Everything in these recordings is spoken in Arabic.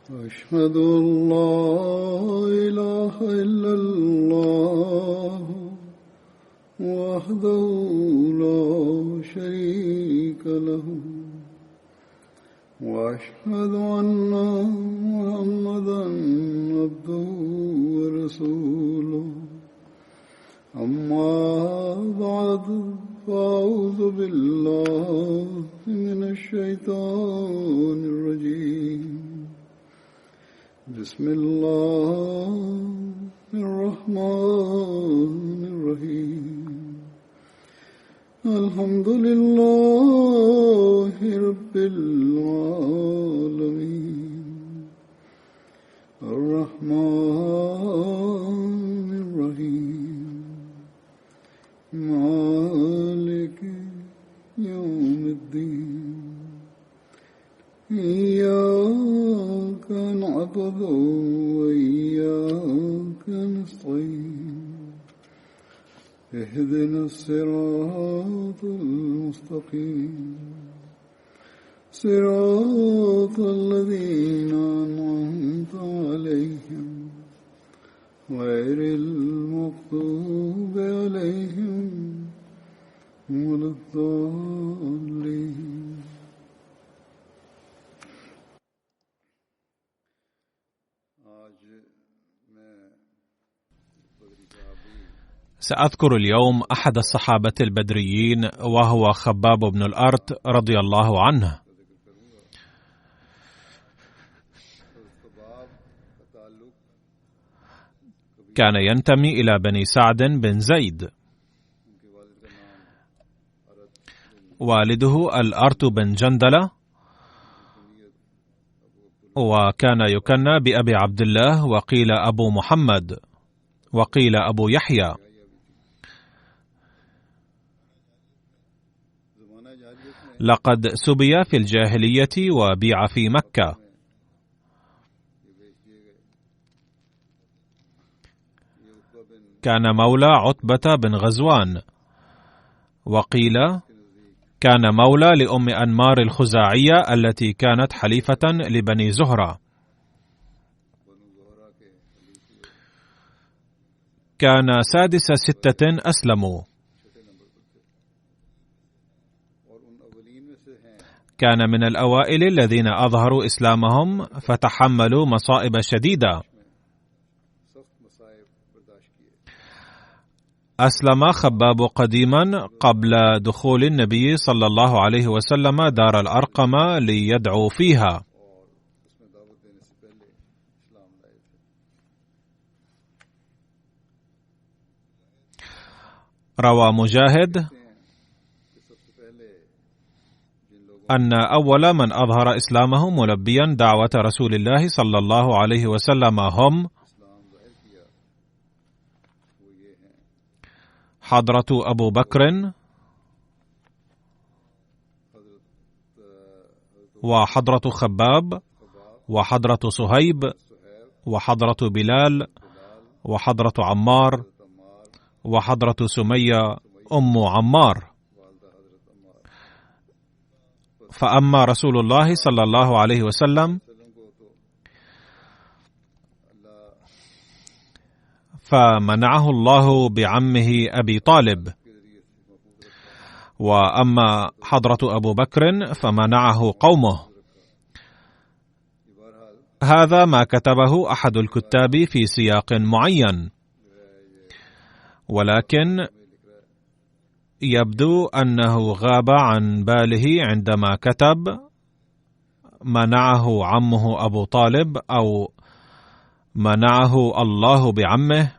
أشهد أن لا إله إلا الله وحده لا شريك له وأشهد أن محمدا عبده ورسوله أما بعد فأعوذ بالله من الشيطان الرجيم بسم الله الرحمن الرحيم الحمد لله رب العالمين الرحمن الرحيم مالك يوم الدين إياك نعبد وإياك نستعين اهدنا الصراط المستقيم صراط الذين أنعمت عليهم غير المغضوب عليهم ولا الضالين. سأذكر اليوم أحد الصحابة البدريين وهو خباب بن الأرت رضي الله عنه. كان ينتمي إلى بني سعد بن زيد. والده الأرت بن جندلة، وكان يكنى بأبي عبد الله، وقيل أبو محمد، وقيل أبو يحيى. لقد سبي في الجاهلية وبيع في مكة. كان مولى عتبة بن غزوان، وقيل كان مولى لأم أنمار الخزاعية التي كانت حليفة لبني زهرة. كان سادس 6 أسلموا. كان من الأوائل الذين أظهروا إسلامهم فتحملوا مصائب شديدة. أسلم خباب قديما قبل دخول النبي صلى الله عليه وسلم دار الأرقم ليدعو فيها. روى مجاهد أن أول من أظهر إسلامه ملبيا دعوة رسول الله صلى الله عليه وسلم هم حضرة أبو بكر، وحضرة خباب، وحضرة صهيب، وحضرة بلال، وحضرة عمار، وحضرة سمية أم عمار. فأما رسول الله صلى الله عليه وسلم فمنعه الله بعمه أبي طالب، وأما حضرة أبو بكر فمنعه قومه. هذا ما كتبه أحد الكتاب في سياق معين، ولكن يبدو أنه غاب عن باله عندما كتب منعه عمه أبو طالب أو منعه الله بعمه.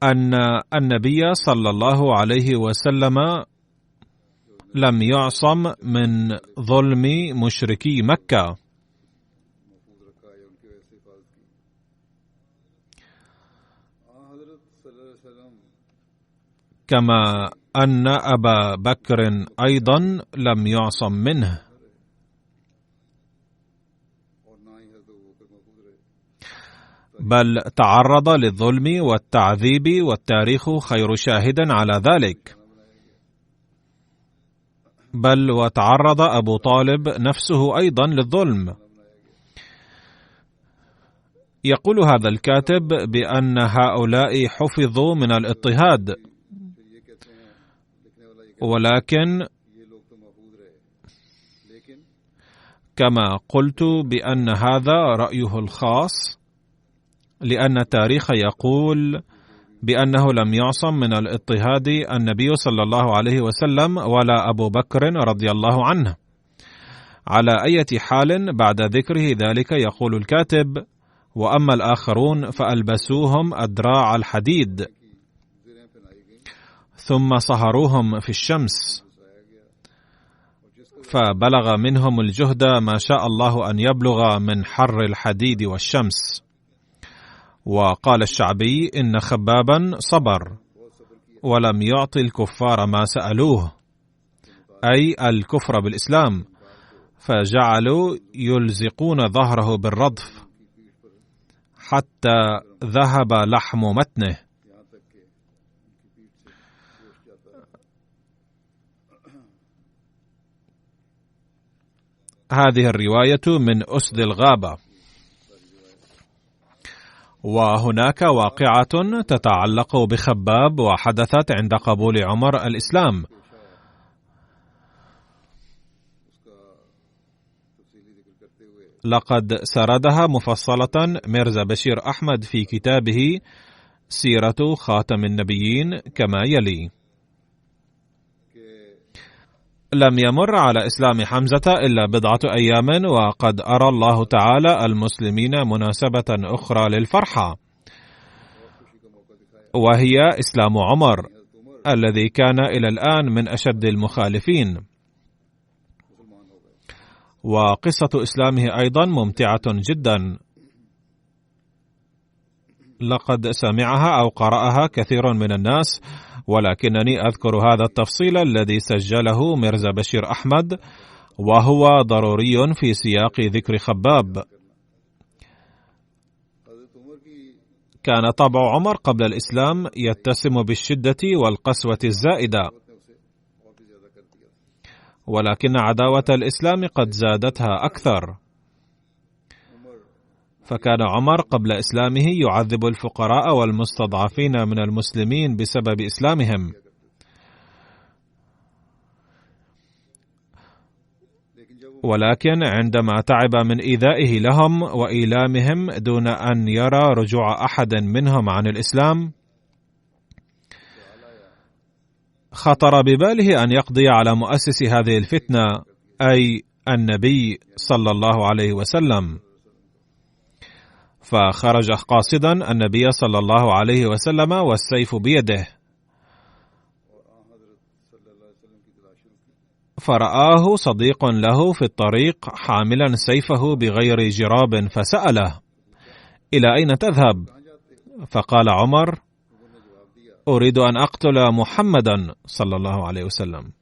أن النبي صلى الله عليه وسلم لم يعصم من ظلم مشركي مكة، كما أن أبا بكر أيضا لم يعصم منه. بل تعرض للظلم والتعذيب، والتاريخ خير شاهد على ذلك. بل وتعرض أبو طالب نفسه أيضا للظلم. يقول هذا الكاتب بأن هؤلاء حفظوا من الاضطهاد، ولكن كما قلت بأن هذا رأيه الخاص، لأن التاريخ يقول بأنه لم يعصم من الاضطهاد النبي صلى الله عليه وسلم ولا أبو بكر رضي الله عنه. على أي حال بعد ذكره ذلك يقول الكاتب: وأما الآخرون فألبسوهم أدراع الحديد ثم صهروهم في الشمس، فبلغ منهم الجهد ما شاء الله أن يبلغ من حر الحديد والشمس. وقال الشعبي: إن خبابا صبر ولم يعطي الكفار ما سألوه، أي الكفر بالإسلام، فجعلوا يلزقون ظهره بالردف حتى ذهب لحم متنه. هذه الرواية من أسد الغابة. وهناك واقعة تتعلق بخباب وحدثت عند قبول عمر الإسلام. لقد سردها مفصلة ميرزا بشير أحمد في كتابه سيرة خاتم النبيين كما يلي: لم يمر على إسلام حمزة إلا بضعة أيام، وقد أرى الله تعالى المسلمين مناسبة أخرى للفرحة، وهي إسلام عمر الذي كان إلى الآن من أشد المخالفين. وقصة إسلامه أيضا ممتعة جدا، لقد سمعها أو قرأها كثير من الناس، ولكنني أذكر هذا التفصيل الذي سجله ميرزا بشير أحمد، وهو ضروري في سياق ذكر خباب. كان طبع عمر قبل الإسلام يتسم بالشدة والقسوة الزائدة، ولكن عداوة الإسلام قد زادتها أكثر. فكان عمر قبل إسلامه يعذب الفقراء والمستضعفين من المسلمين بسبب إسلامهم، ولكن عندما تعب من إيذائه لهم وإيلامهم دون أن يرى رجوع أحد منهم عن الإسلام، خطر بباله أن يقضي على مؤسس هذه الفتنة، أي النبي صلى الله عليه وسلم. فخرج قاصدا النبي صلى الله عليه وسلم والسيف بيده، فرآه صديق له في الطريق حاملا سيفه بغير جراب، فسأله: إلى أين تذهب؟ فقال عمر: أريد أن أقتل محمدا صلى الله عليه وسلم.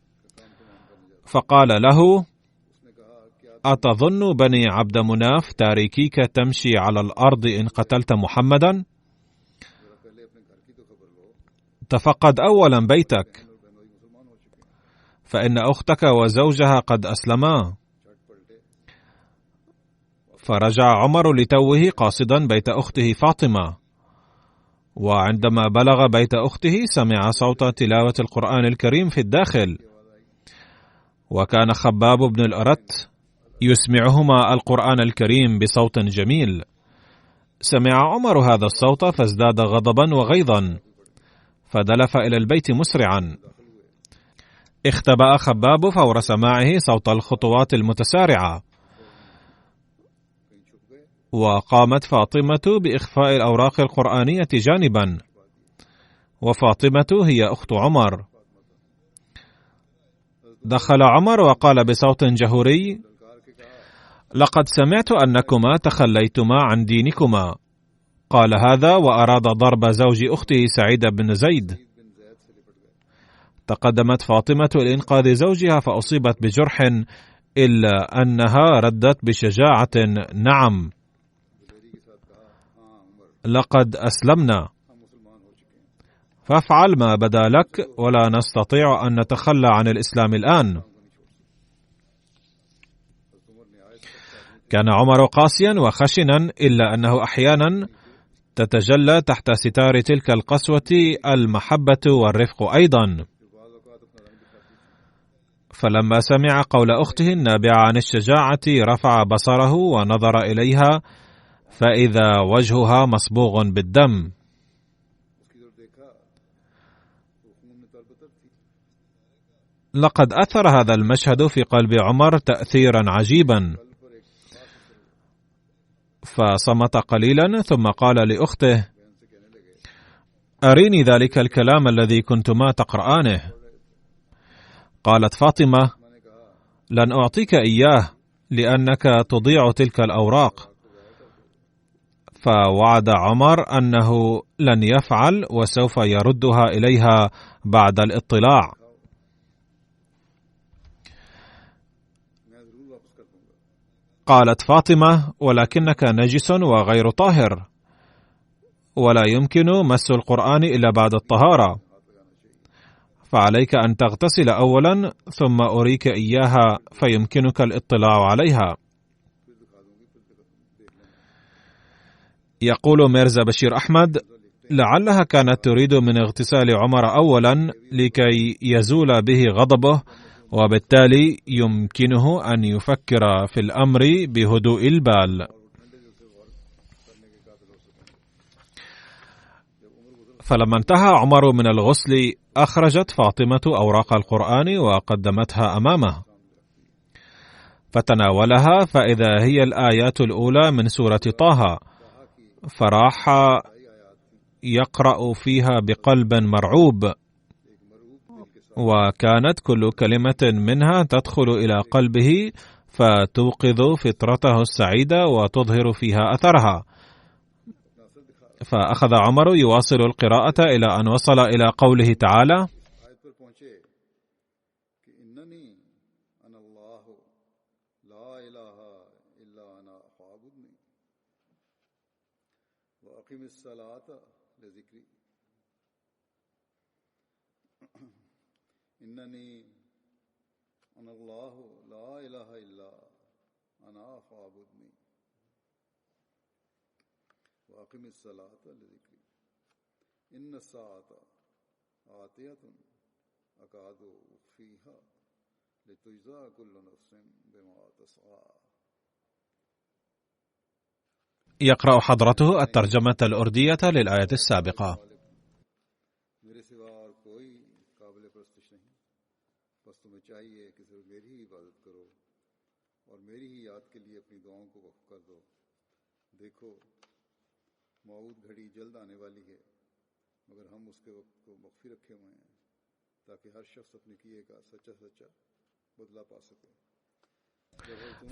فقال له: أتظن بني عبد مناف تاركيك تمشي على الأرض إن قتلت محمدا؟ تفقد أولا بيتك، فإن أختك وزوجها قد أسلما. فرجع عمر لتوه قاصدا بيت أخته فاطمة، وعندما بلغ بيت أخته سمع صوت تلاوة القرآن الكريم في الداخل، وكان خباب بن الأرت يسمعهما القرآن الكريم بصوت جميل. سمع عمر هذا الصوت فازداد غضبا وغيظا، فدلف إلى البيت مسرعا. اختبأ خباب فور سماعه صوت الخطوات المتسارعة، وقامت فاطمة بإخفاء الأوراق القرآنية جانبا، وفاطمة هي أخت عمر. دخل عمر وقال بصوت جهوري: لقد سمعت أنكما تخليتما عن دينكما. قال هذا وأراد ضرب زوج أخته سعيد بن زيد. تقدمت فاطمة لإنقاذ زوجها فأصيبت بجرح، إلا أنها ردت بشجاعة: نعم، لقد أسلمنا، فافعل ما بدا لك، ولا نستطيع أن نتخلى عن الإسلام الآن. كان عمر قاسيا وخشنا، إلا أنه أحيانا تتجلى تحت ستار تلك القسوة المحبة والرفق أيضا. فلما سمع قول أخته النابعة عن الشجاعة رفع بصره ونظر إليها فإذا وجهها مصبوغ بالدم. لقد أثر هذا المشهد في قلب عمر تأثيرا عجيبا، فصمت قليلا ثم قال لأخته: أريني ذلك الكلام الذي كنتما تقرآنه. قالت فاطمة: لن أعطيك إياه لأنك تضيع تلك الأوراق. فوعد عمر أنه لن يفعل وسوف يردها إليها بعد الاطلاع. قالت فاطمة: ولكنك نجس وغير طاهر، ولا يمكن مس القرآن إلا بعد الطهارة، فعليك أن تغتسل أولا ثم أريك إياها فيمكنك الاطلاع عليها. يقول ميرزا بشير أحمد: لعلها كانت تريد من اغتسال عمر أولا لكي يزول به غضبه، وبالتالي يمكنه أن يفكر في الأمر بهدوء البال. فلما انتهى عمر من الغسل أخرجت فاطمة أوراق القرآن وقدمتها أمامه، فتناولها فإذا هي الآيات الأولى من سورة طه، فراح يقرأ فيها بقلب مرعوب، وكانت كل كلمة منها تدخل إلى قلبه فتوقظ فطرته السعيدة وتظهر فيها أثرها. فأخذ عمر يواصل القراءة إلى أن وصل إلى قوله تعالى: يقرأ حضرته الترجمة الأردية للآية السابقة.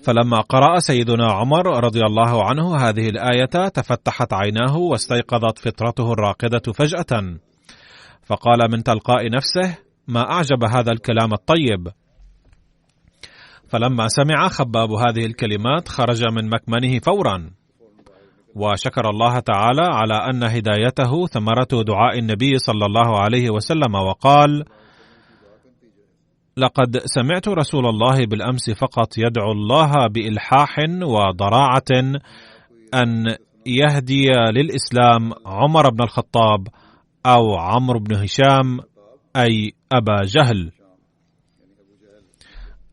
فلما قرأ سيدنا عمر رضي الله عنه هذه الآية تفتحت عيناه واستيقظت فطرته الراقدة فجأة، فقال من تلقاء نفسه: ما أعجب هذا الكلام الطيب. فلما سمع خباب هذه الكلمات خرج من مكمنه فورا، وشكر الله تعالى على أن هدايته ثمرة دعاء النبي صلى الله عليه وسلم، وقال: لقد سمعت رسول الله بالأمس فقط يدعو الله بإلحاح وضراعة أن يهدي للإسلام عمر بن الخطاب أو عمرو بن هشام، أي أبا جهل.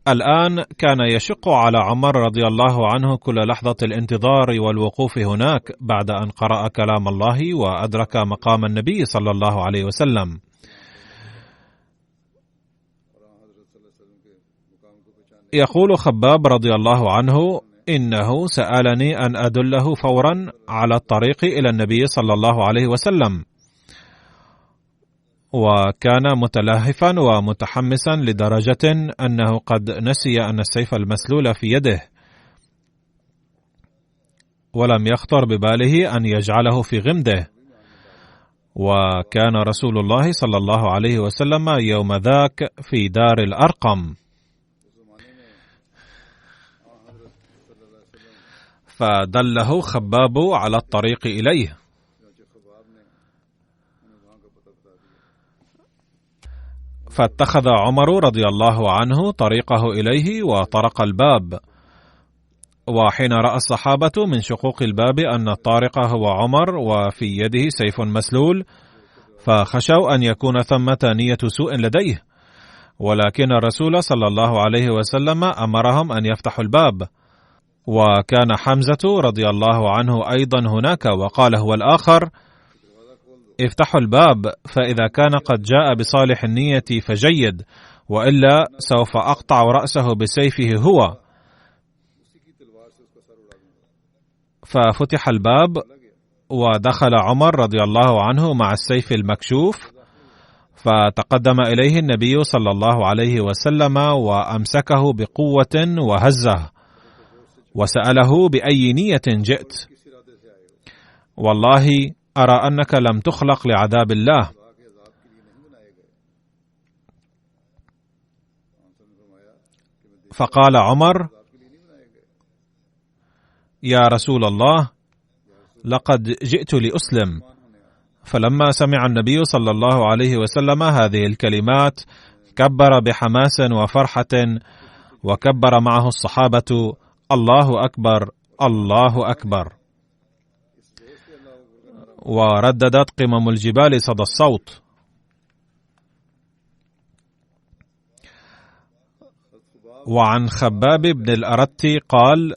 الآن كان يشق على عمر رضي الله عنه كل لحظة الانتظار والوقوف هناك بعد أن قرأ كلام الله وأدرك مقام النبي صلى الله عليه وسلم. يقول خباب رضي الله عنه: إنه سألني أن أدله فورا على الطريق إلى النبي صلى الله عليه وسلم، وكان متلهفا ومتحمسا لدرجة أنه قد نسي أن السيف المسلول في يده، ولم يخطر بباله أن يجعله في غمده. وكان رسول الله صلى الله عليه وسلم يوم ذاك في دار الأرقم، فدله خباب على الطريق إليه. فاتخذ عمر رضي الله عنه طريقه إليه وطرق الباب، وحين رأى الصحابة من شقوق الباب أن الطارق هو عمر وفي يده سيف مسلول، فخشوا أن يكون ثمة نية سوء لديه، ولكن الرسول صلى الله عليه وسلم أمرهم أن يفتحوا الباب. وكان حمزة رضي الله عنه أيضا هناك، وقال هو الآخر: افتحوا الباب، فإذا كان قد جاء بصالح النية فجيد، وإلا سوف أقطع رأسه بسيفه هو. ففتح الباب ودخل عمر رضي الله عنه مع السيف المكشوف، فتقدم إليه النبي صلى الله عليه وسلم وأمسكه بقوة وهزه، وسأله: بأي نية جئت؟ والله أرى أنك لم تخلق لعذاب الله. فقال عمر: يا رسول الله، لقد جئت لأسلم. فلما سمع النبي صلى الله عليه وسلم هذه الكلمات كبر بحماس وفرحة، وكبر معه الصحابة: الله أكبر، الله أكبر. ورددت قمم الجبال صدى الصوت. وعن خباب بن الأرت قال: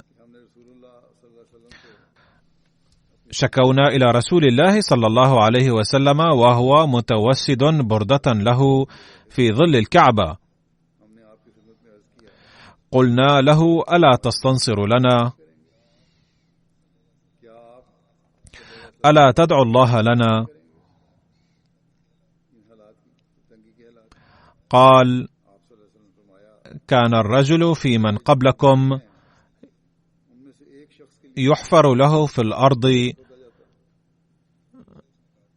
شكونا إلى رسول الله صلى الله عليه وسلم وهو متوسد بردة له في ظل الكعبة، قلنا له: ألا تستنصر لنا؟ ألا تدعو الله لنا؟ قال: كان الرجل في من قبلكم يحفر له في الأرض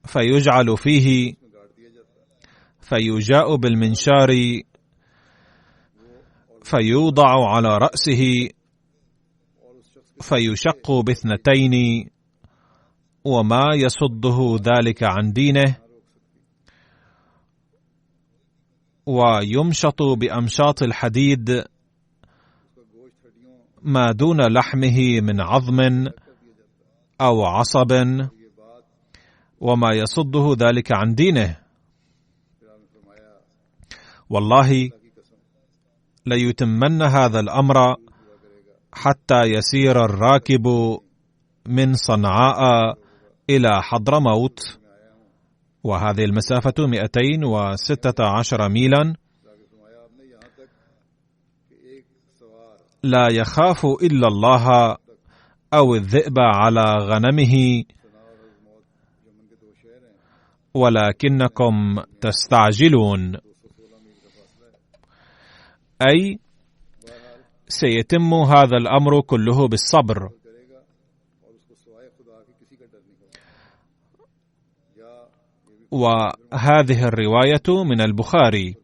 فيجعل فيه، فيجاء بالمنشار فيوضع على رأسه فيشق باثنتين، وما يصده ذلك عن دينه، ويمشط بأمشاط الحديد ما دون لحمه من عظم أو عصب، وما يصده ذلك عن دينه. والله ليتمن هذا الأمر حتى يسير الراكب من صنعاء إلى حضرموت، وهذه المسافة 216 ميلا، لا يخاف إلا الله أو الذئب على غنمه، ولكنكم تستعجلون. أي سيتم هذا الأمر كله بالصبر. وهذه الرواية من البخاري.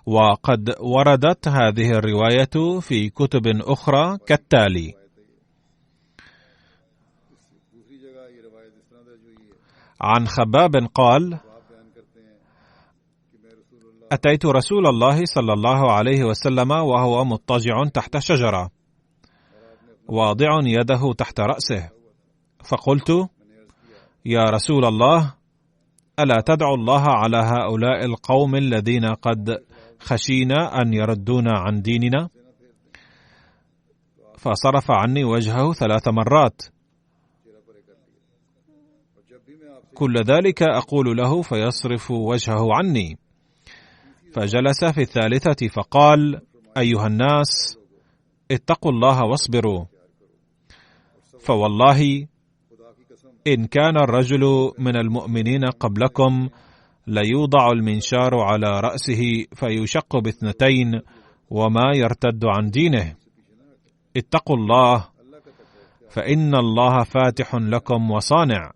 وقد وردت هذه الرواية في كتب أخرى كالتالي: عن خباب قال: أتيت رسول الله صلى الله عليه وسلم وهو مضطجع تحت شجرة واضع يده تحت رأسه، فقلت: يا رسول الله، ألا تدعو الله على هؤلاء القوم الذين قد خشينا أن يردونا عن ديننا؟ فصرف عني وجهه 3 مرات. كل ذلك أقول له فيصرف وجهه عني. فجلس في 3 فقال: أيها الناس، اتقوا الله واصبروا، فوالله إن كان الرجل من المؤمنين قبلكم ليوضع المنشار على رأسه فيشق باثنتين وما يرتد عن دينه. اتقوا الله، فإن الله فاتح لكم وصانع.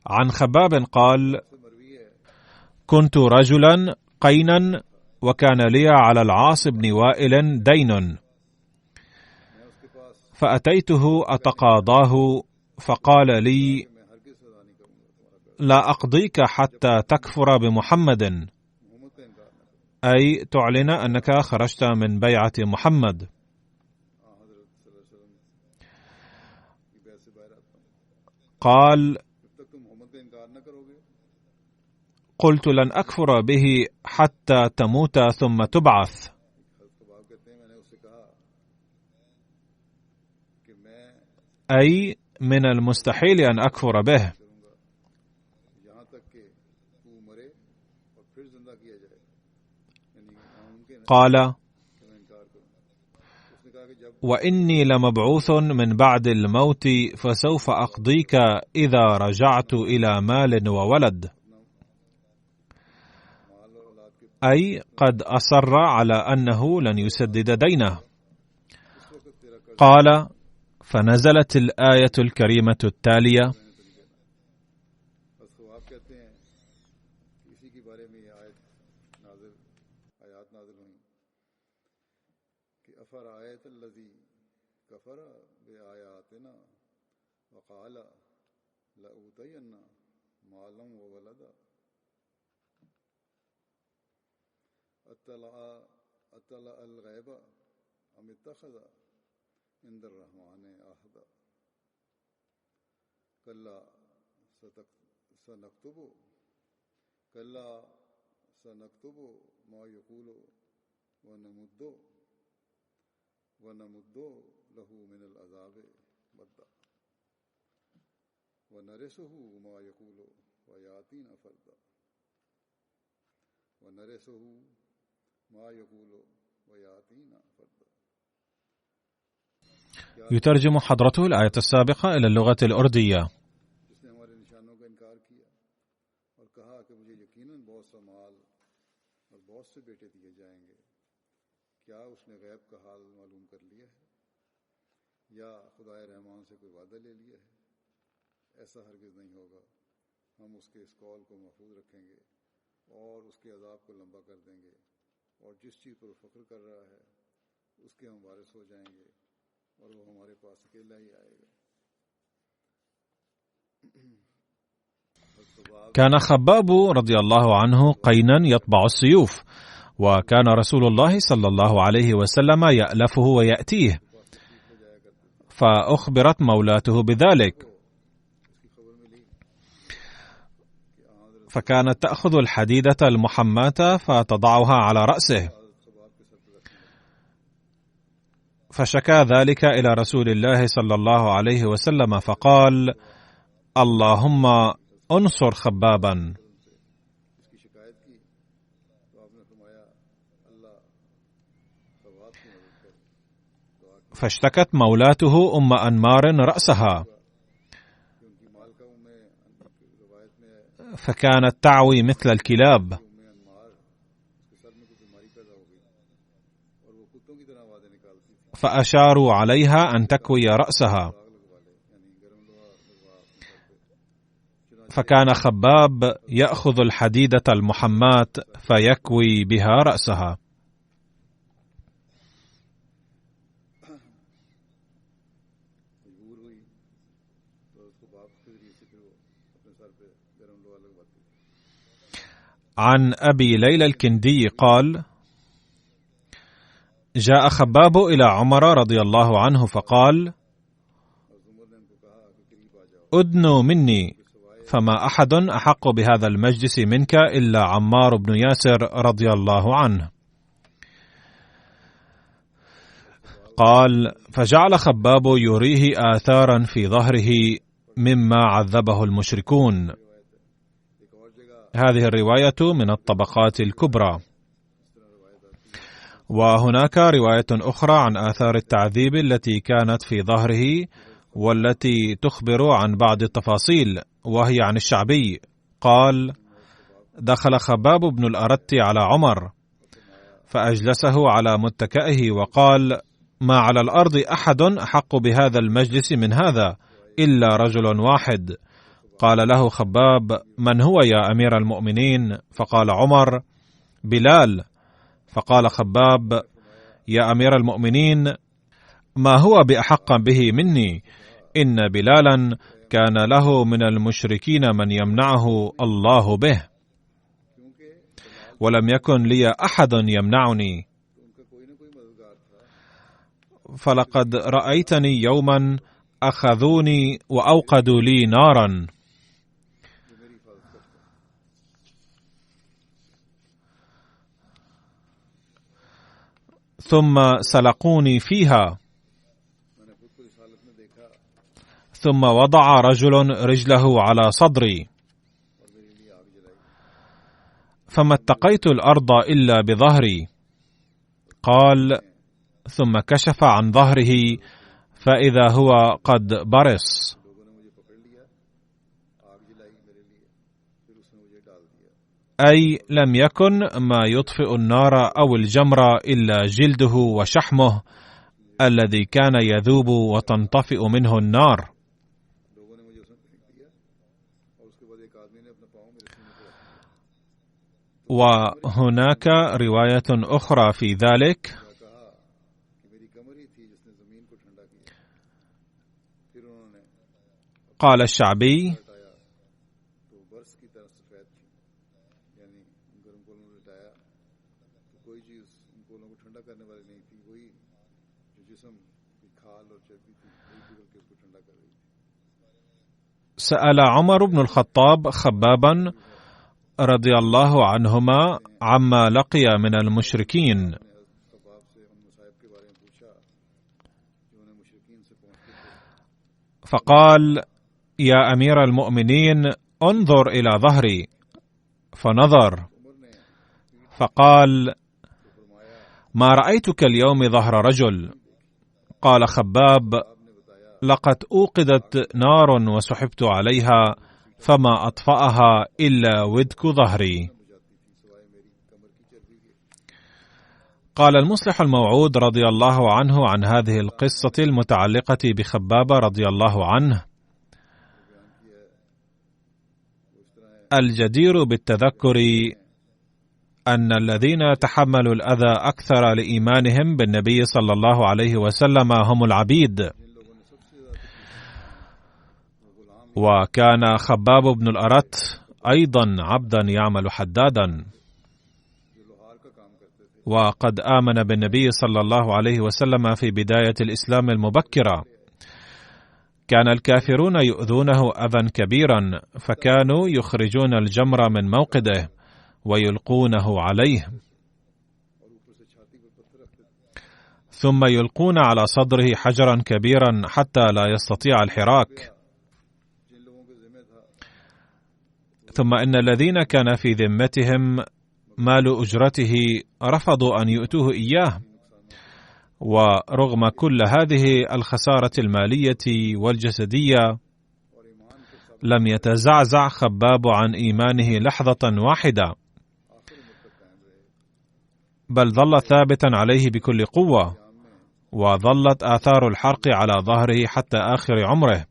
عن خباب قال: كنت رجلا قينا، وكان لي على العاص بن وائل دين، فأتيته أتقاضاه، فقال لي: لا أقضيك حتى تكفر بمحمد، أي تعلن أنك خرجت من بيعة محمد. قال: قلت: لن أكفر به حتى تموت ثم تبعث. أي من المستحيل أن أكفر به. قال: وإني لمبعوث من بعد الموت، فسوف أقضيك إذا رجعت إلى مال وولد. أي قد أصر على أنه لن يسدد دينه. قال: فنزلت الآية الكريمة التالية: أطلع الغيب أم اتخذ عند الرحمن عهدا كلا سنكتب ما يقول ونمد له من العذاب مدا ونرثه ما يقول ويأتينا فردا يترجم حضرته الآية السابقة إلى اللغة الأردية. और उसके अज़ाब को लंबा कर देंगे और जिस चीज़ पर फख्र कर रहा है उसके हम वारिस हो जाएंगे और वो हमारे पास अकेला ही आएगा। كان خباب رضي الله عنه قينا يطبع السيوف، وكان رسول الله صلى الله عليه وسلم يألفه ويأتيه، فأخبرت مولاته بذلك، فكانت تأخذ الحديدة المحماة فتضعها على رأسه، فشكى ذلك إلى رسول الله صلى الله عليه وسلم فقال: اللهم انصر خبابا. فاشتكت مولاته أم أنمار رأسها، فكانت تعوي مثل الكلاب، فأشاروا عليها أن تكوي رأسها، فكان خباب يأخذ الحديدة المحماة فيكوي بها رأسها. عن أبي ليلى الكندي قال: جاء خباب إلى عمر رضي الله عنه فقال: أدنوا مني، فما أحد أحق بهذا المجلس منك إلا عمار بن ياسر رضي الله عنه. قال: فجعل خباب يريه آثارا في ظهره مما عذبه المشركون. هذه الرواية من الطبقات الكبرى. وهناك رواية أخرى عن آثار التعذيب التي كانت في ظهره، والتي تخبر عن بعض التفاصيل، وهي عن الشعبي قال: دخل خباب بن الأرت على عمر فأجلسه على متكئه وقال: ما على الأرض أحد أحق بهذا المجلس من هذا إلا رجل واحد. قال له خباب: من هو يا أمير المؤمنين؟ فقال عمر: بلال. فقال خباب: يا أمير المؤمنين، ما هو بأحق به مني، إن بلالا كان له من المشركين من يمنعه الله به، ولم يكن لي أحد يمنعني، فلقد رأيتني يوما أخذوني وأوقدوا لي نارا، ثم سلقوني فيها، ثم وضع رجل رجله على صدري، فما اتقيت الأرض إلا بظهري. قال: ثم كشف عن ظهره فإذا هو قد برص، أي لم يكن ما يطفئ النار أو الجمر إلا جلده وشحمه الذي كان يذوب وتنطفئ منه النار. وهناك رواية أخرى في ذلك، قال الشعبي: سأل عمر بن الخطاب خبابا رضي الله عنهما عما لقي من المشركين، فقال: يا أمير المؤمنين، انظر إلى ظهري. فنظر فقال: ما رأيتك اليوم ظهر رجل. قال خباب: لقد أوقدت نار وسحبت عليها فما أطفأها إلا ودك ظهري. قال المصلح الموعود رضي الله عنه عن هذه القصة المتعلقة بخباب رضي الله عنه: الجدير بالتذكر أن الذين تحملوا الأذى أكثر لإيمانهم بالنبي صلى الله عليه وسلم هم العبيد، وكان خباب بن الأرت أيضا عبدا يعمل حدادا، وقد آمن بالنبي صلى الله عليه وسلم في بداية الإسلام المبكرة. كان الكافرون يؤذونه أذى كبيرا، فكانوا يخرجون الجمر من موقده ويلقونه عليه، ثم يلقون على صدره حجرا كبيرا حتى لا يستطيع الحراك. ثم إن الذين كان في ذمتهم مال أجرته رفضوا أن يؤتوه إياه، ورغم كل هذه الخسارة المالية والجسدية لم يتزعزع خباب عن إيمانه لحظة واحدة، بل ظل ثابتا عليه بكل قوة، وظلت آثار الحرق على ظهره حتى آخر عمره.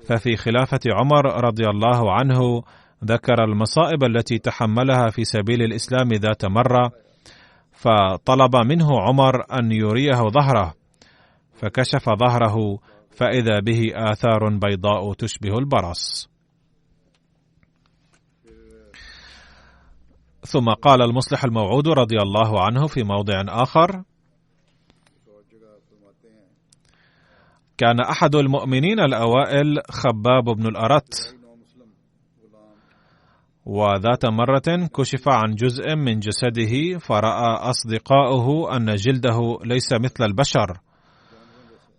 ففي خلافة عمر رضي الله عنه ذكر المصائب التي تحملها في سبيل الإسلام ذات مرة، فطلب منه عمر أن يريه ظهره، فكشف ظهره فإذا به آثار بيضاء تشبه البرص. ثم قال المصلح الموعود رضي الله عنه في موضع آخر: كان أحد المؤمنين الأوائل خباب بن الأرت، وذات مرة كشف عن جزء من جسده، فرأى أصدقاؤه أن جلده ليس مثل البشر،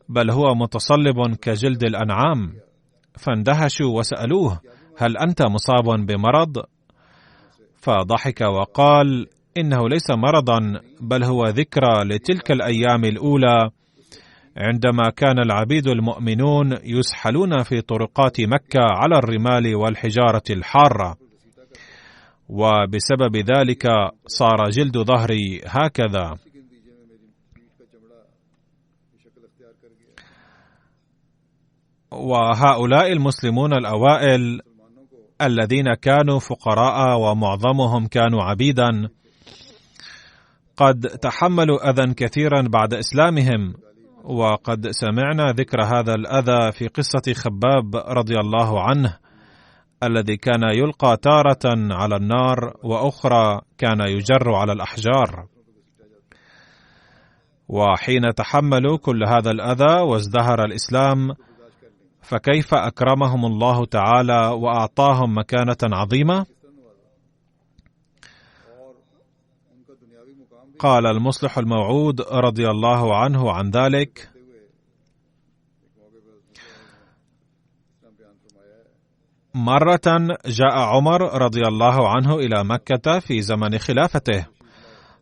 بل هو متصلب كجلد الأنعام، فاندهشوا وسألوه: هل أنت مصاب بمرض؟ فضحك وقال: إنه ليس مرضا، بل هو ذكرى لتلك الأيام الأولى عندما كان العبيد المؤمنون يسحلون في طرقات مكة على الرمال والحجارة الحارة، وبسبب ذلك صار جلد ظهري هكذا. وهؤلاء المسلمون الأوائل الذين كانوا فقراء ومعظمهم كانوا عبيدا قد تحملوا أذى كثيرا بعد إسلامهم، وقد سمعنا ذكر هذا الأذى في قصة خباب رضي الله عنه الذي كان يلقى تارة على النار وأخرى كان يجر على الأحجار. وحين تحملوا كل هذا الأذى وازدهر الإسلام، فكيف أكرمهم الله تعالى وأعطاهم مكانة عظيمة؟ قال المصلح الموعود رضي الله عنه عن ذلك: مرة جاء عمر رضي الله عنه إلى مكة في زمن خلافته،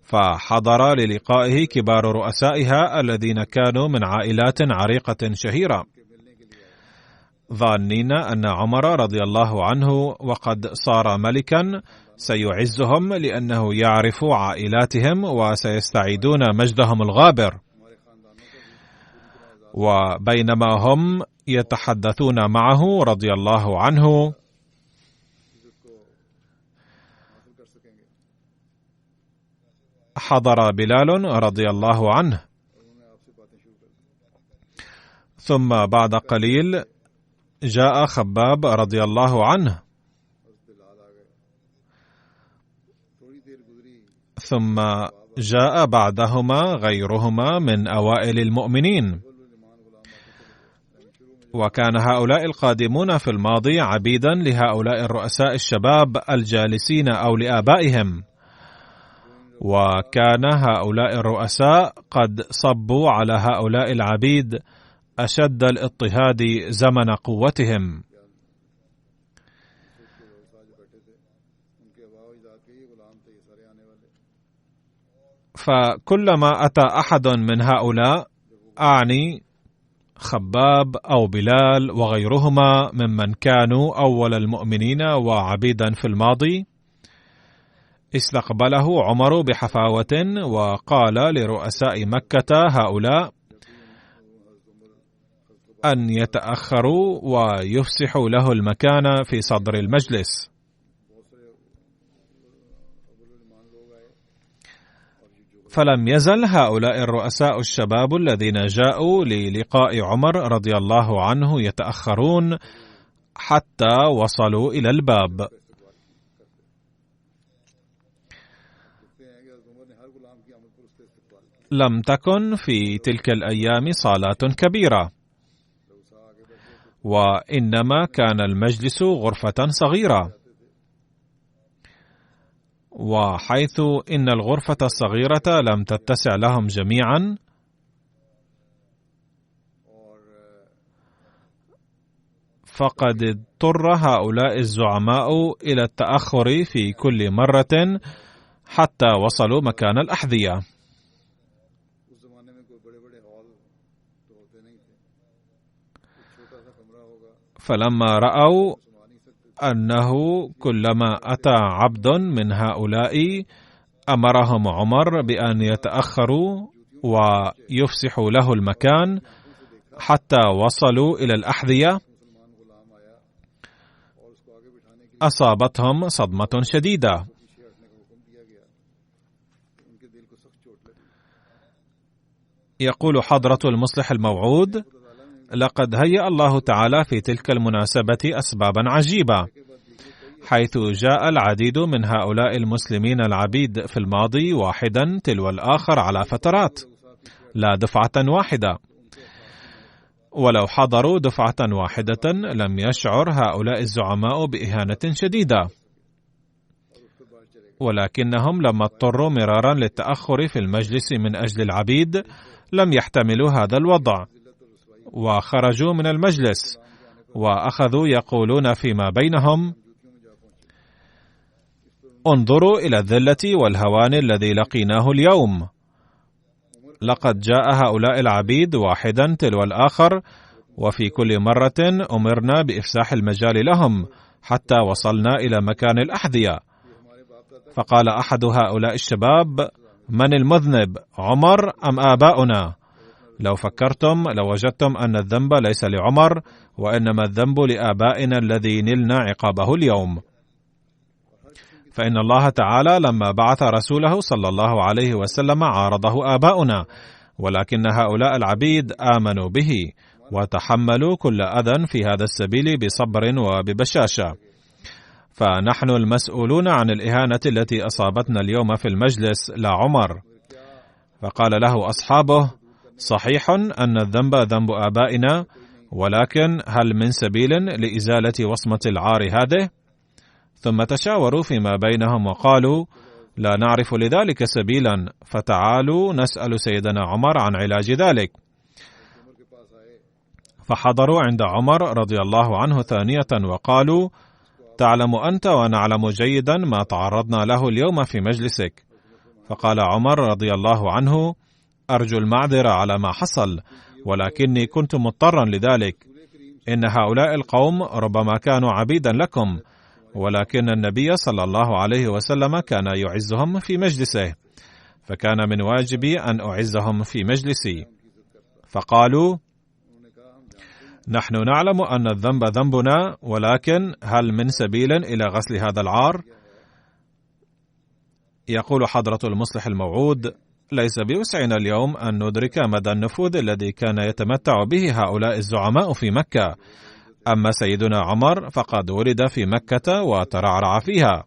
فحضر للقائه كبار رؤسائها الذين كانوا من عائلات عريقة شهيرة، ظانين أن عمر رضي الله عنه وقد صار ملكا سيعزهم لأنه يعرف عائلاتهم وسيستعيدون مجدهم الغابر. وبينما هم يتحدثون معه رضي الله عنه، حضر بلال رضي الله عنه، ثم بعد قليل جاء خباب رضي الله عنه، ثم جاء بعدهما غيرهما من أوائل المؤمنين. وكان هؤلاء القادمون في الماضي عبيدا لهؤلاء الرؤساء الشباب الجالسين أو لآبائهم، وكان هؤلاء الرؤساء قد صبوا على هؤلاء العبيد أشد الاضطهاد زمن قوتهم. فكلما أتى أحد من هؤلاء، أعني خباب أو بلال وغيرهما ممن كانوا أول المؤمنين وعبيدا في الماضي، استقبله عمر بحفاوة وقال لرؤساء مكة هؤلاء أن يتأخروا ويفسحوا له المكان في صدر المجلس. فلم يزل هؤلاء الرؤساء الشباب الذين جاءوا للقاء عمر رضي الله عنه يتأخرون حتى وصلوا إلى الباب. لم تكن في تلك الأيام صالات كبيرة، وإنما كان المجلس غرفة صغيرة، وحيث إن الغرفة الصغيرة لم تتسع لهم جميعا، فقد اضطر هؤلاء الزعماء إلى التأخر في كل مرة حتى وصلوا مكان الأحذية. فلما رأوا أنه كلما أتى عبد من هؤلاء أمرهم عمر بأن يتأخروا ويفسحوا له المكان حتى وصلوا إلى الأحذية، أصابتهم صدمة شديدة. يقول حضرة المصلح الموعود: لقد هيأ الله تعالى في تلك المناسبة أسبابا عجيبة، حيث جاء العديد من هؤلاء المسلمين العبيد في الماضي واحدا تلو الآخر على فترات، لا دفعة واحدة. ولو حضروا دفعة واحدة لم يشعر هؤلاء الزعماء بإهانة شديدة، ولكنهم لما اضطروا مرارا للتأخر في المجلس من أجل العبيد لم يحتملوا هذا الوضع، وخرجوا من المجلس وأخذوا يقولون فيما بينهم: انظروا إلى الذلة والهوان الذي لقيناه اليوم، لقد جاء هؤلاء العبيد واحدا تلو الآخر، وفي كل مرة أمرنا بإفساح المجال لهم حتى وصلنا إلى مكان الأحذية. فقال أحد هؤلاء الشباب: من المذنب، عمر أم آباؤنا؟ لو فكرتم لوجدتم أن الذنب ليس لعمر، وإنما الذنب لآبائنا الذي نلنا عقابه اليوم. فإن الله تعالى لما بعث رسوله صلى الله عليه وسلم عارضه آباؤنا، ولكن هؤلاء العبيد آمنوا به وتحملوا كل أذى في هذا السبيل بصبر وببشاشة. فنحن المسؤولون عن الإهانة التي أصابتنا اليوم في المجلس، لا عمر. فقال له أصحابه: صحيح أن الذنب ذنب آبائنا، ولكن هل من سبيل لإزالة وصمة العار هذه؟ ثم تشاوروا فيما بينهم وقالوا: لا نعرف لذلك سبيلا، فتعالوا نسأل سيدنا عمر عن علاج ذلك. فحضروا عند عمر رضي الله عنه ثانية وقالوا: تعلم أنت ونعلم جيدا ما تعرضنا له اليوم في مجلسك. فقال عمر رضي الله عنه: أرجو المعذرة على ما حصل، ولكني كنت مضطرا لذلك. إن هؤلاء القوم ربما كانوا عبيدا لكم، ولكن النبي صلى الله عليه وسلم كان يعزهم في مجلسه، فكان من واجبي أن أعزهم في مجلسي. فقالوا: نحن نعلم أن الذنب ذنبنا، ولكن هل من سبيل إلى غسل هذا العار؟ يقول حضرة المصلح الموعود: ليس بوسعنا اليوم أن ندرك مدى النفوذ الذي كان يتمتع به هؤلاء الزعماء في مكة. أما سيدنا عمر فقد ولد في مكة وترعرع فيها،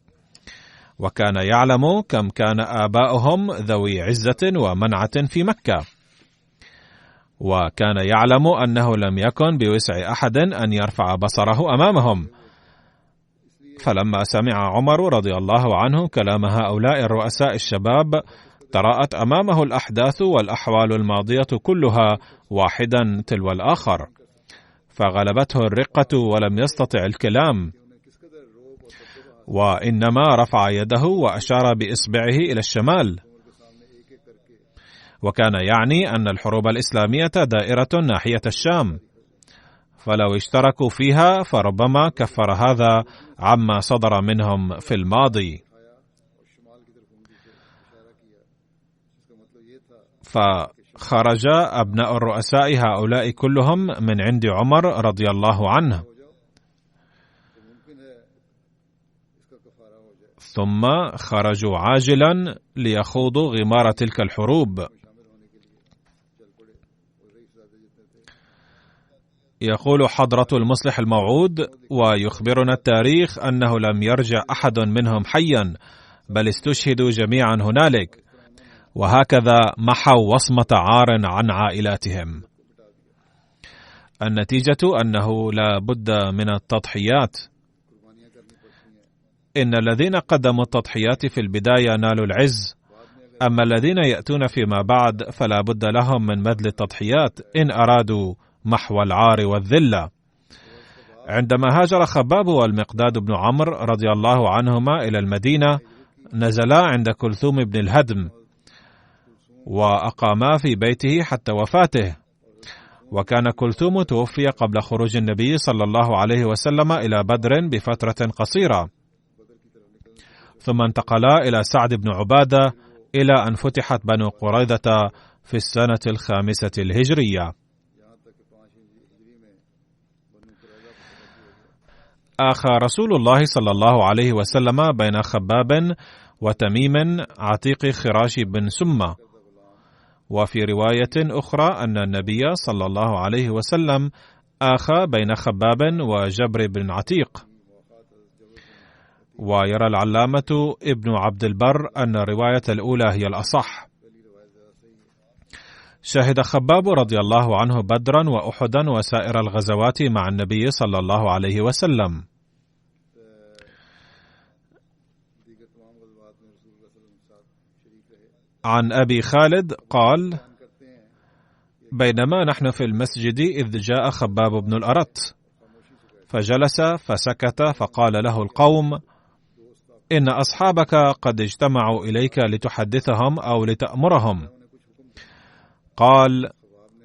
وكان يعلم كم كان آباؤهم ذوي عزة ومنعة في مكة، وكان يعلم أنه لم يكن بوسع أحد أن يرفع بصره أمامهم. فلما سمع عمر رضي الله عنه كلام هؤلاء الرؤساء الشباب، تراءت أمامه الأحداث والأحوال الماضية كلها واحدا تلو الآخر، فغلبته الرقة ولم يستطع الكلام، وإنما رفع يده وأشار بإصبعه إلى الشمال، وكان يعني أن الحروب الإسلامية دائرة ناحية الشام، فلو اشتركوا فيها فربما كفر هذا عما صدر منهم في الماضي. فخرج أبناء الرؤساء هؤلاء كلهم من عند عمر رضي الله عنه، ثم خرجوا عاجلا ليخوضوا غمار تلك الحروب. يقول حضرة المصلح الموعود: ويخبرنا التاريخ أنه لم يرجع أحد منهم حيا، بل استشهدوا جميعا هنالك، وهكذا محوا وصمة عار عن عائلاتهم. النتيجة أنه لا بد من التضحيات. إن الذين قدموا التضحيات في البداية نالوا العز، أما الذين يأتون فيما بعد فلا بد لهم من بذل التضحيات إن أرادوا محو العار والذلة. عندما هاجر خباب والمقداد بن عمرو رضي الله عنهما إلى المدينة، نزلا عند كلثوم بن الهدم، وأقاما في بيته حتى وفاته. وكان كلثوم توفي قبل خروج النبي صلى الله عليه وسلم إلى بدر بفترة قصيرة، ثم انتقلا إلى سعد بن عبادة إلى أن فتحت بنو قريظة في السنة 5 الهجرية. آخى رسول الله صلى الله عليه وسلم بين خباب وتميم عتيق خراش بن سمة. وفي رواية أخرى أن النبي صلى الله عليه وسلم آخى بين خباب وجبر بن عتيق. ويرى العلامة ابن عبد البر أن الرواية الأولى هي الأصح. شهد خباب رضي الله عنه بدرا وأحدا وسائر الغزوات مع النبي صلى الله عليه وسلم. عن أبي خالد قال: بينما نحن في المسجد إذ جاء خباب بن الأرت، فجلس فسكت، فقال له القوم: إن أصحابك قد اجتمعوا إليك لتحدثهم أو لتأمرهم. قال: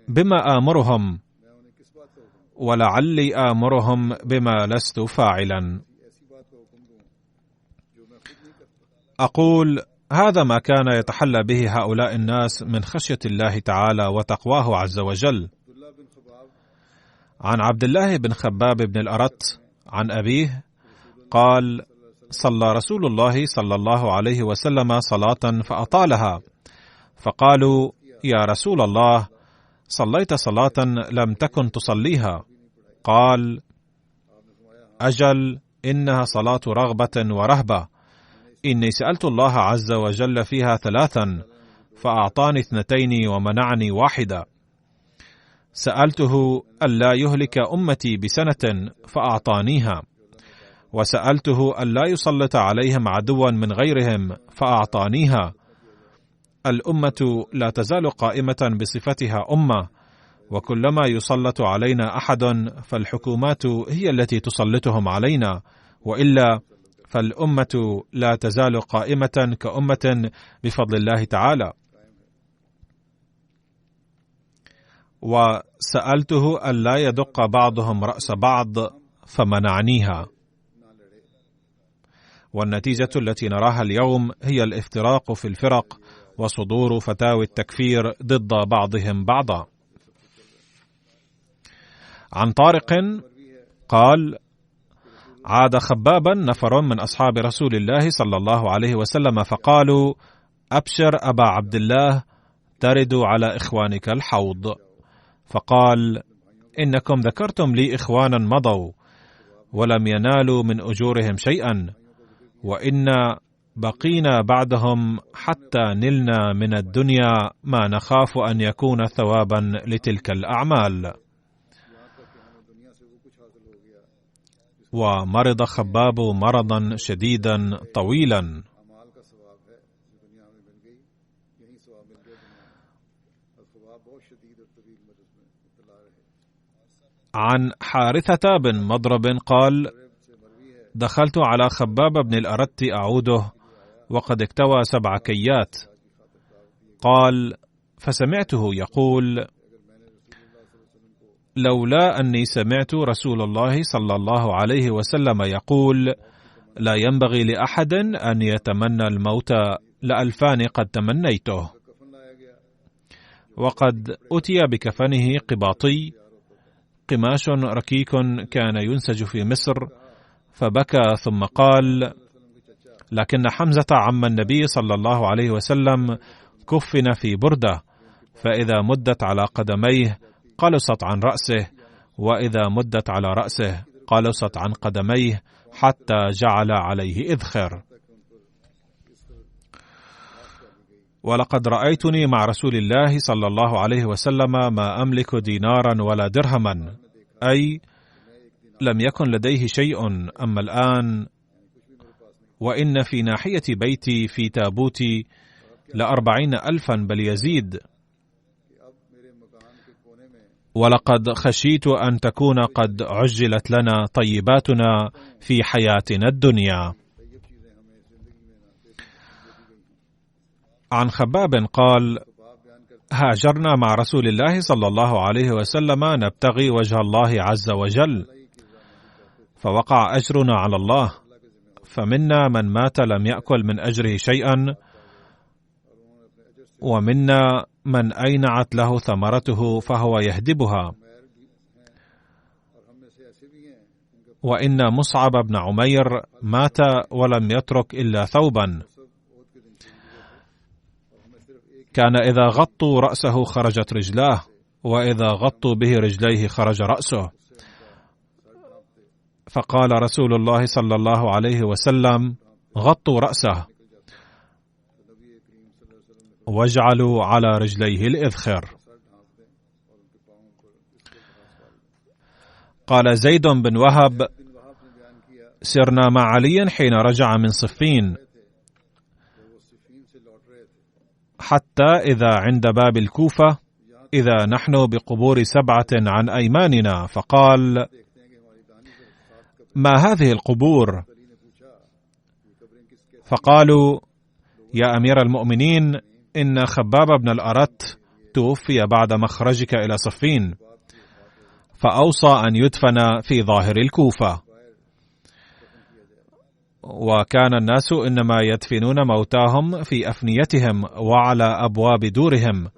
بما آمرهم؟ ولعلي آمرهم بما لست فاعلا. أقول: هذا ما كان يتحلى به هؤلاء الناس من خشية الله تعالى وتقواه عز وجل. عن عبد الله بن خباب بن الأرت عن أبيه قال: صلى رسول الله صلى الله عليه وسلم صلاة فأطالها، فقالوا: يا رسول الله، صليت صلاة لم تكن تصليها. قال: أجل، إنها صلاة رغبة ورهبة. إني سألت الله عز وجل فيها 3 فأعطاني 2 ومنعني 1. سألته ألا يهلك أمتي بسنة فأعطانيها، وسألته ألا يسلط عليهم عدوا من غيرهم فأعطانيها. الأمة لا تزال قائمة بصفتها أمة، وكلما يسلط علينا أحد فالحكومات هي التي تسلطهم علينا، وإلا فالأمة لا تزال قائمة كأمة بفضل الله تعالى. وسألته ألا يدق بعضهم رأس بعض فمنعنيها. والنتيجة التي نراها اليوم هي الافتراق في الفرق وصدور فتاوي التكفير ضد بعضهم بعضا. عن طارق قال: عاد خبابا نفر من أصحاب رسول الله صلى الله عليه وسلم فقالوا: أبشر أبا عبد الله، ترد على إخوانك الحوض. فقال: إنكم ذكرتم لي إخوانا مضوا ولم ينالوا من أجورهم شيئا، وإنا بقينا بعدهم حتى نلنا من الدنيا ما نخاف أن يكون ثوابا لتلك الأعمال. ومرض خباب مرضا شديدا طويلا. عن حارثة بن مضرب قال: دخلت على خباب بن الأرت أعوده وقد اكتوى 7 كيات. قال: فسمعته يقول: لولا أني سمعت رسول الله صلى الله عليه وسلم يقول: لا ينبغي لأحد أن يتمنى الموت لألفان قد تمنيته. وقد أتي بكفنه قباطي، قماش ركيك كان ينسج في مصر، فبكى ثم قال: لكن حمزة عم النبي صلى الله عليه وسلم كفن في بردة، فإذا مدت على قدميه قلصت عن رأسه، وإذا مدت على رأسه قلصت عن قدميه، حتى جعل عليه إذخر. ولقد رأيتني مع رسول الله صلى الله عليه وسلم ما أملك دينارا ولا درهما، أي لم يكن لديه شيء. أما الآن وإن في ناحية بيتي في تابوتي 40,000 بل يزيد. ولقد خشيت أن تكون قد عجلت لنا طيباتنا في حياتنا الدنيا. عن خباب قال: هاجرنا مع رسول الله صلى الله عليه وسلم نبتغي وجه الله عز وجل، فوقع أجرنا على الله، فمنا من مات لم يأكل من أجره شيئا، ومنا من أينعت له ثمرته فهو يهدبها. وإن مصعب بن عمير مات ولم يترك إلا ثوبا، كان إذا غطوا رأسه خرجت رجلاه، وإذا غطوا به رجليه خرج رأسه. فقال رسول الله صلى الله عليه وسلم: غطوا رأسه واجعلوا على رجليه الإذخر. قال زيد بن وهب: سرنا مع علي حين رجع من صفين، حتى إذا عند باب الكوفة إذا نحن بقبور 7 عن أيماننا، فقال: ما هذه القبور؟ فقالوا: يا أمير المؤمنين، إن خباب بن الأرت توفي بعد مخرجك إلى صفين، فأوصى أن يدفن في ظاهر الكوفة. وكان الناس إنما يدفنون موتاهم في أفنيتهم وعلى أبواب دورهم،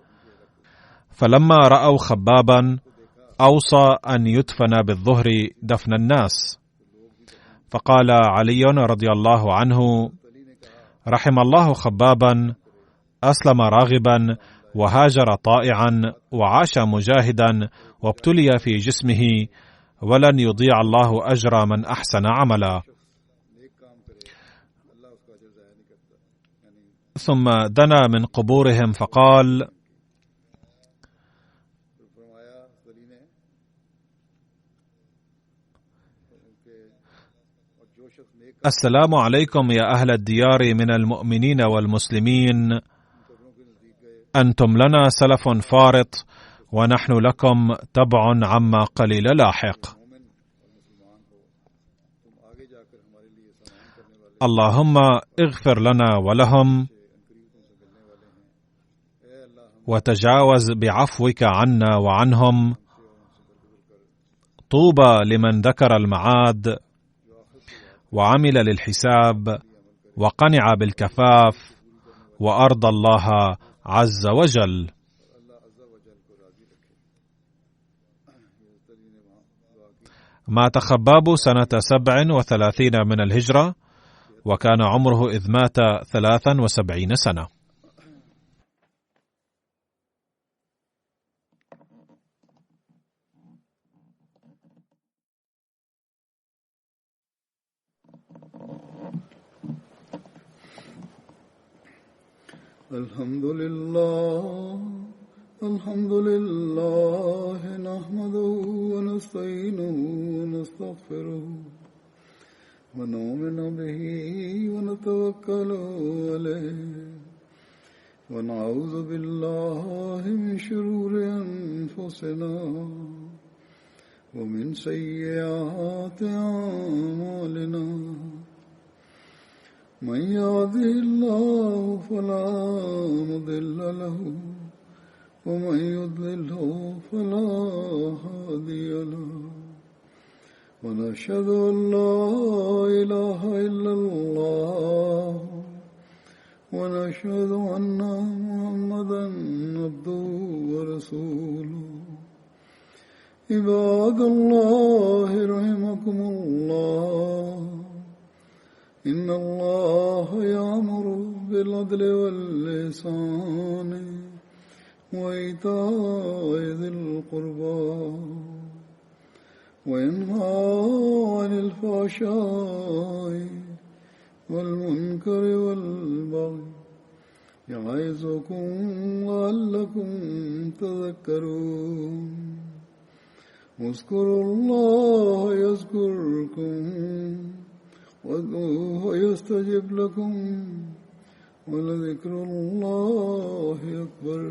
فلما رأوا خبابا أوصى أن يدفن بالظهر دفن الناس. فقال علي رضي الله عنه: رحم الله خبابا، أسلم راغبا وهاجر طائعا وعاش مجاهدا وابتلي في جسمه، ولن يضيع الله أجر من أحسن عملا. ثم دنا من قبورهم فقال: السلام عليكم يا أهل الديار من المؤمنين والمسلمين، أنتم لنا سلف فارط، ونحن لكم تبع عما قليل لاحق. اللهم اغفر لنا ولهم، وتجاوز بعفوك عنا وعنهم. طوبى لمن ذكر المعاد وعمل للحساب وقنع بالكفاف وأرضى الله عز وجل. مات خباب سنة 37 من الهجرة، وكان عمره إذ مات 73 سنة. الحمد لله نحمده ونستعينه ونستغفره ونؤمن به ونتوكل عليه ونعوذ بالله من شرور أنفسنا ومن سيئات أعمالنا. من يهده الله فلا مضل له ومن يضلله فلا هادي له. ونشهد أن لا إله إلا الله ونشهد أن محمدا عبده ورسوله. عباد الله رحمكم الله، إن الله يأمر بالعدل والإحسان وإيتاء ذي القربى وينهى عن الفحشاء والمنكر والبغي يعظكم لعلكم تذكرون. اذكروا الله يذكركم وادعوه يستجب لكم ولذكر الله أكبر.